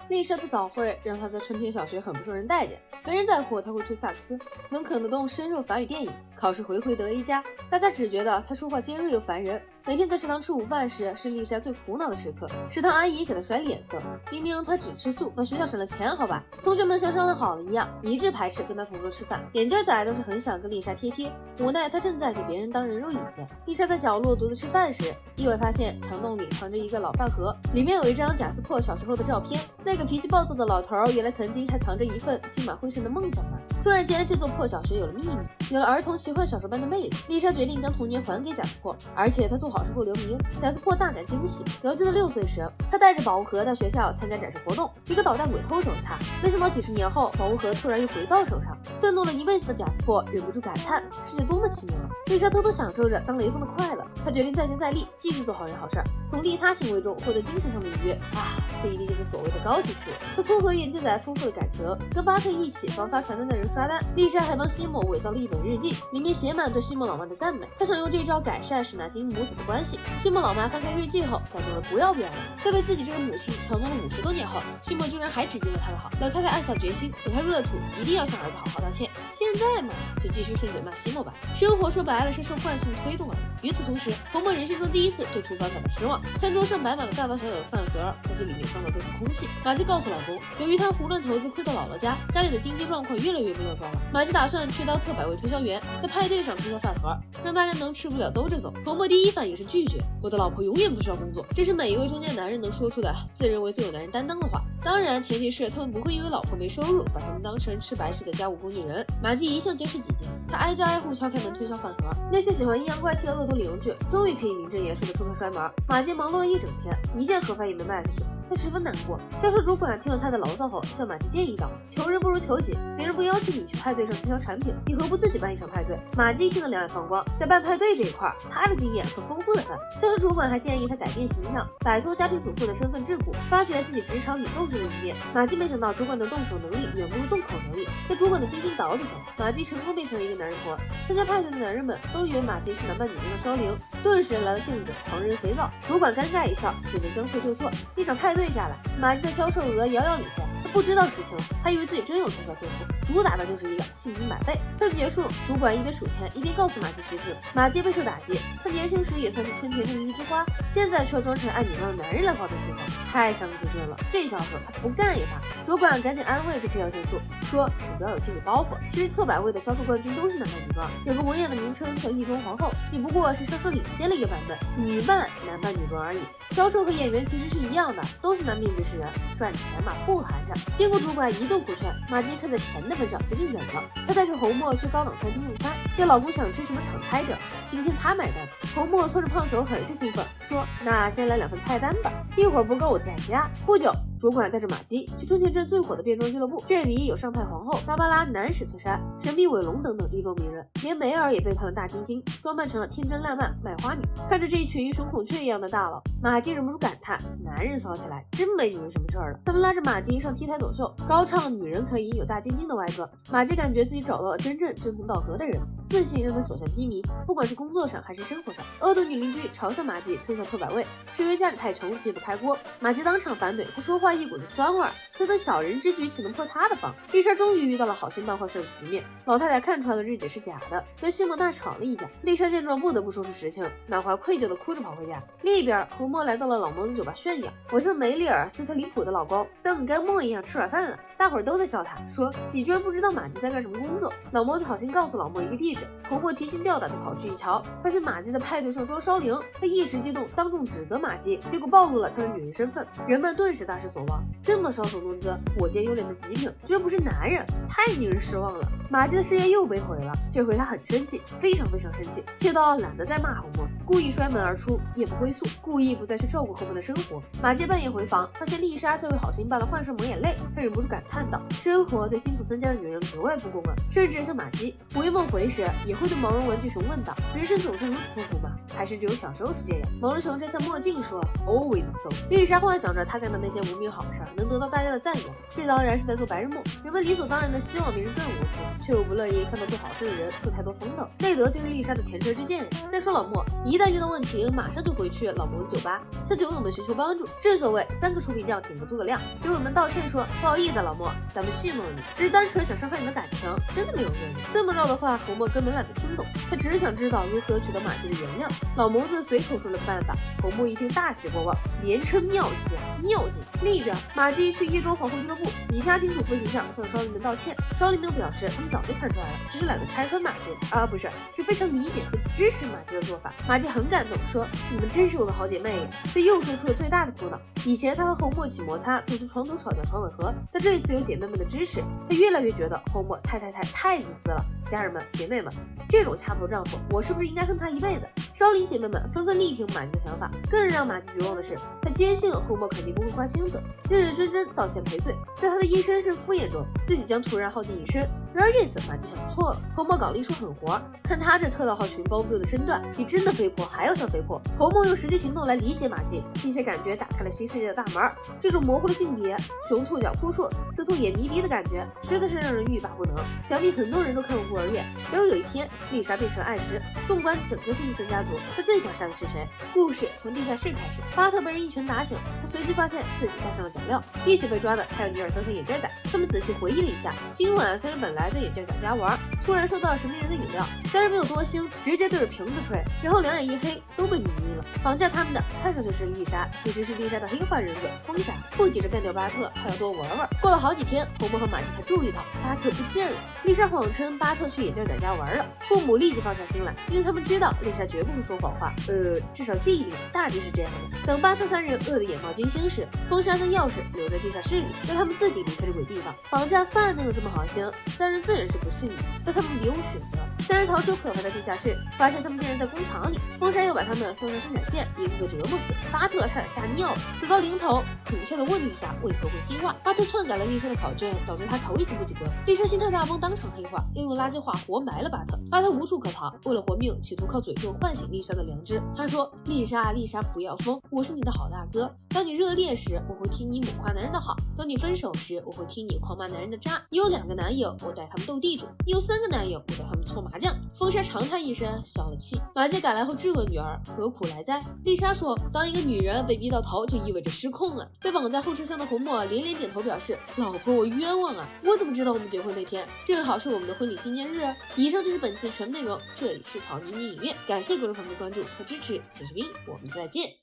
丽莎的早会让她在春天小学很不受人待见，没人在乎她会吹萨克斯，能啃得动生肉法语电影，考试回得 A+，大家只觉得她说话尖锐又烦人。每天在食堂吃午饭时，是丽莎最苦恼的时刻。食堂阿姨给她甩脸色，明明她只吃素，帮学校省了钱，好吧？同学们像商量好了一样，一致排斥跟她同桌吃饭。眼镜仔都是很想跟丽莎贴贴，无奈她正在给别人当人肉椅子。丽莎在角落独自吃饭时，意外发现墙洞里藏着一个老饭盒，里面有一张贾斯珀小时候的照片。那个脾气暴躁的老头原来曾经还藏着一份金马灰尘的梦想呢。突然间，这座破小学有了秘密，有了儿童奇幻小说般的魅力。丽莎决定将童年还给贾斯珀，而且她做好事不留名。贾斯珀大感惊喜。遥记得6岁时，他带着保护盒到学校参加展示活动，一个捣蛋鬼偷走了他。没想到几十年后，保护盒突然又回到手上。愤怒了一辈子的贾斯珀忍不住感叹：世界多么奇妙啊！丽莎偷偷享受着当雷锋的快乐。他决定再接再厉，继续做好人好事，从利他行为中获得精神上的愉悦啊！这一定就是所谓的高级数。他撮合眼镜仔夫妇的感情，跟巴特一起帮发传单的人刷单。丽莎还帮西莫伪造了一本日记，里面写满对西莫老妈的赞美。他想用这招改善史纳金母子的关系。西莫老妈翻开日记后，感动得不要不要的。在被自己这个母亲调弄了50多年后，西莫居然还只记得他的好。老太太暗下决心，等他入了土，一定要向儿子好好道歉。现在嘛，就继续顺嘴骂西莫吧。生活说白了是受惯性推动而已。与此同时，红墨人生中第一次对厨房感到失望。餐桌上摆满了大大小小的饭盒，可是里面装的都是空气。玛姬告诉老公，由于他胡乱投资亏到姥姥家，家里的经济状况越来越不乐观了。玛姬打算去当特百味推销员，在派对上推销饭盒，让大家能吃不了兜着走。红墨第一反应是拒绝，我的老婆永远不需要工作，这是每一位中年男人能说出的自认为最有男人担当的话。当然，前提是他们不会因为老婆没收入，把他们当成吃白食的家务工具人。玛姬一向监视己见，他挨家挨户敲开门推销饭盒。那些喜欢阴阳怪气的恶毒邻居，终于可以名正言顺的出门摔门。玛姬忙碌了一整天，一件盒饭也没卖出去。他十分难过。销售主管听了他的牢骚后，向玛姬建议道：“求人不如求己，别人不邀请你去派对上推销产品，你何不自己办一场派对？”玛姬听得两眼放光，在办派对这一块，他的经验可丰富得很。销售主管还建议他改变形象，摆脱家庭主妇的身份桎梏，发掘自己职场女斗士的一面。玛姬没想到主管的动手能力远不如动口能力，在主管的精心导致下，玛姬成功变成了一个男人婆。参加派对的男人们都以为玛姬是男扮女装的烧灵，顿时来了兴致，狂人肥皂。主管尴尬一笑，只能将错就错。一场派对下来，玛姬的销售额遥遥领先。他不知道实情，还以为自己真有推销天赋，主打的就是一个信心百倍。派对结束，主管一边数钱一边告诉玛姬实情。玛姬备受打击，他年轻时也算是春天中的一枝花，现在却装成爱女装的男人来哗众取宠，太伤自尊了。这销售他不干也罢。主管赶紧安慰这棵摇钱树，说你不要有心理包袱，其实特百味的销售冠军都是男扮女装，有个文雅的名称叫亦庄皇后，你不过是销售领先了一个版本，女扮男扮女装而已。销售和演员其实是一样的，都是拿面具示人，赚钱嘛不寒碜。经过主管一顿苦劝，玛姬看在钱的份上决定忍了。她带着红墨去高档餐厅用餐，要老公想吃什么敞开着，今天她买单。红墨搓着胖手很是兴奋，说那先来2份菜单吧，一会儿不够我再加。不久，主管带着玛姬去春田镇最火的变装俱乐部，这里有上太皇后、芭芭拉、南史翠珊、神秘伟龙等等异装名人，连梅尔也背叛了大晶晶，装扮成了天真烂漫卖花女。看着这一群英雄孔雀一样的大佬，玛姬忍不住感叹：男人骚起来真没女人什么事儿了。他们拉着玛姬上 T 台走秀，高唱女人可以有大晶晶的歪歌。玛姬感觉自己找到了真正志同道合的人，自信让她所向披靡，不管是工作上还是生活上。恶毒女邻居嘲笑玛姬推销特百味，是因为家里太穷揭不开锅。玛姬当场反怼，她说话一股子酸味儿，此等小人之举岂能破她的防？丽莎终于遇到了好心办坏事的局面，老太太看出来了日记是假的，跟西莫大吵了一架。丽莎见状不得不说出实情，满怀愧疚的哭着跑回家。另一边，红墨来到了老谋子酒吧炫耀，我像梅丽尔·斯特里普的老公邓甘莫一样吃软饭了。大伙儿都在笑他，说你居然不知道玛姬在干什么工作。老谋子好心告诉老莫一个地址，红墨提心吊胆的跑去一瞧，发现玛姬在派对上装烧灵，他一时激动，当众指责玛姬，结果暴露了他的女人身份，人们顿时大失所望。这么搔首弄姿、我见犹怜的极品，居然不是男人，太令人失望了。玛姬的事业又被毁了，这回他很生气，非常生气，气到懒得再骂红墨，故意摔门而出，夜不归宿，故意不再去照顾红墨的生活。玛姬半夜回房，发现丽莎在为好心办了换上抹眼泪，她忍不住感叹道：生活对辛普森家的女人格外不公啊！甚至像玛姬午夜梦回时，也会对毛绒玩具熊问道：人生总是如此痛苦吗？还是只有小时候是这样？毛绒熊摘下墨镜说 Always so。丽莎幻想着她干的那些无名好事能得到大家的赞扬，这当然是在做白日梦。人们理所当然的希望别人更无私，却又不乐意看到做好事的人出太多风头。内德就是丽莎的前车之鉴。再说老莫，一旦遇到问题，马上就回去老谋子酒吧向酒友们寻求帮助。正所谓3个臭皮匠顶个诸葛亮。酒友们道歉说不好意思，老莫，咱们戏弄了你，只是单纯想伤害你的感情，真的没有恶意。这么绕的话，侯默根本懒得听懂，他只想知道如何取得马季的原谅。老谋子随口说了个办法，侯默一听大喜过望，连称妙计啊，妙计！另一边，马季去夜装皇后俱乐部，以家庭主妇形象向少林们道歉。少林们表示他们早就看出来了，只是懒得拆穿马季，不是非常理解和支持马季的做法。马季很感动，说你们真是我的好姐妹呀。这又说出了最大的苦恼。以前他和侯默起摩擦，总是床头吵架床尾和，但这一次有姐妹们的支持，他越来越觉得侯默太自私了。家人们姐妹们，这种掐头丈夫，我是不是应该恨他一辈子？少林姐妹们纷纷力挺马季的想法。更让马季绝望的是，他坚信侯默肯定不会花心思，认认真真道歉赔罪。在他的一身是敷衍中，自己将突然耗尽一身。然而这次马季想错了，侯默搞了一手狠活，看他这侧倒号群包不住的身段，比真的肥婆还要像肥婆。侯默用实际行动来理解马季，并且感觉打开了新世界的大门。这种模糊的性别，雄兔脚扑朔，雌兔眼迷离的感觉，实在是让人欲罢不能。想必很多人都看过孤儿院。假如有一天丽莎变成了暗尸，纵观整个辛普森家族，他最想杀的是谁？故事从地下室开始，巴特被人一拳打醒，他随即发现自己戴上了脚镣。一起被抓的还有尼尔森和眼镜仔。他们仔细回忆了一下，今晚3人本来在眼镜仔家玩，突然收到了神秘人的饮料，3人没有多心，直接对着瓶子吹，然后两眼一黑，都被迷晕了。绑架他们的看上去是丽莎，其实是丽莎的黑化人格风莎，不急着干掉巴特，还要多玩玩。过了好几天，侯默和马季才注意到巴特不见了。丽莎谎称巴特去眼镜仔家玩了，父母立即放下心来，因为他们知道丽莎绝不会说谎话，至少记忆里大抵是这样的。等巴特3人饿得眼冒金星时，风莎将钥匙留在地下室里，让他们自己离开这鬼地方。绑架犯能有这么好心？3人自然是不信的，但他们别无选择。3人逃出可怕的地下室，发现他们竟然在工厂里。风莎又把他们送上生产线，一个个折磨死。巴特差点吓尿了，死到临头，恳切地问丽莎为何会黑化。巴特篡改了丽莎的考卷，导致他头一次不及格。丽莎心态大崩，当场黑化，又用垃圾话活埋了巴特。巴特无处可逃，为了活命，企图靠嘴遁唤醒丽莎的良知。他说：“丽莎，丽莎，不要疯，我是你的好大哥。当你热恋时，我会听你猛夸男人的好；当你分手时，我会听你狂骂男人的渣。你有2个男友，我带他们斗地主；你有3个男友，我带他们搓麻将。”风莎长叹一声，消了气。马季赶来后质问女儿何苦来哉？丽莎说：“当一个女人被逼到头，就意味着失控啊。”被绑在后车厢的侯默连连点头表示：“老婆，我冤枉啊！我怎么知道我们结婚那天正好是我们的婚礼纪念日？”以上就是本期的全部内容，这里是草泥影院，感谢各位朋友的关注和支持，谢士兵，我们再见。